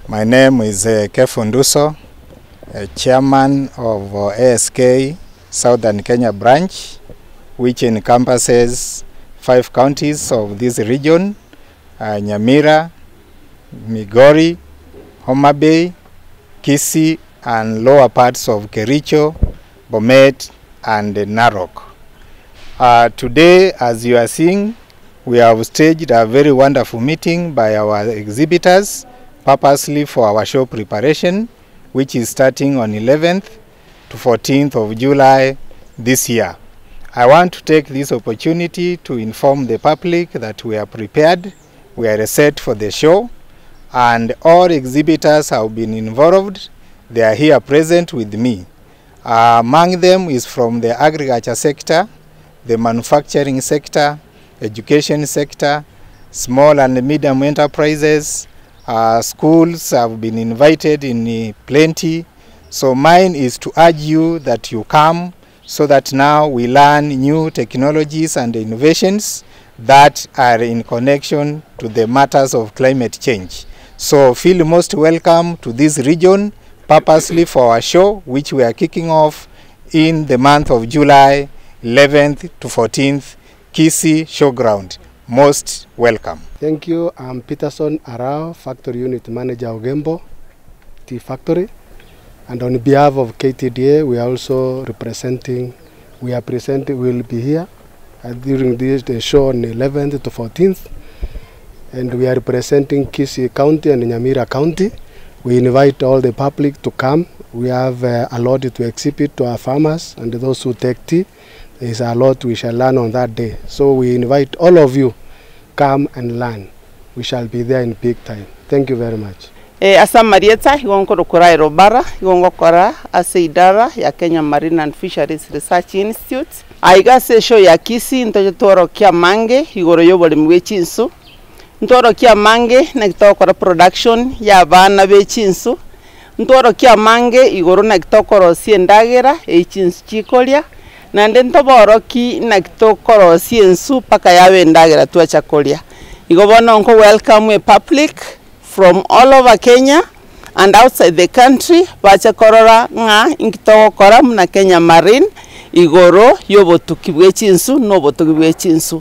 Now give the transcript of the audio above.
My name is Kefunduso, Chairman of ASK Southern Kenya branch, which encompasses 5 counties of this region, Nyamira, Migori, Homa Bay, Kisii, and lower parts of Kericho, Bomet, and Narok. Today, as you are seeing, we have staged a very wonderful meeting by our exhibitors purposely for our show preparation, which is starting on 11th to 14th of July this year. I want to take this opportunity to inform the public that we are prepared, we are set for the show, and all exhibitors have been involved. They are here present with me. Among them is from the agriculture sector, the manufacturing sector, education sector, small and medium enterprises. Schools have been invited in plenty. So mine is to urge you that you come so that now we learn new technologies and innovations that are in connection to the matters of climate change. So feel most welcome to this region purposely for our show, which we are kicking off in the month of July 11th to 14th, Kisii Showground. Most welcome. Thank you. I'm Peterson Arao, Factory Unit Manager of Gembo Tea Factory. And on behalf of KTDA, we are also representing, we will be here during the show on 11th to 14th. And we are representing Kisii County and Nyamira County. We invite all the public to come. We have a lot to exhibit to our farmers and those who take tea. There is a lot we shall learn on that day. So we invite all of you, come and learn. We shall be there in big time. Thank you very much. Asa Marieta, igongo kora Irobara, igongo kora ase idara ya Kenya Marine and Fisheries Research Institute. Aiga se show ya Kisii ntojo toro kia mange, igoro yobole mwechinsu. Ntoro kia mange na kora production ya bana bechinsu. Ntoro kia mange igoro na kitokoro siendagera echinsu chikolia. Nande ntoboroki na kitokoro siensu paka yawe endagera tuwa chakolia. Igobono onko welcome a public from all over Kenya and outside the country. Bacha korora nga inkitoko kora muna Kenya Marine igoro yobo tukibwe chinsu, nobo tukibwe chinsu.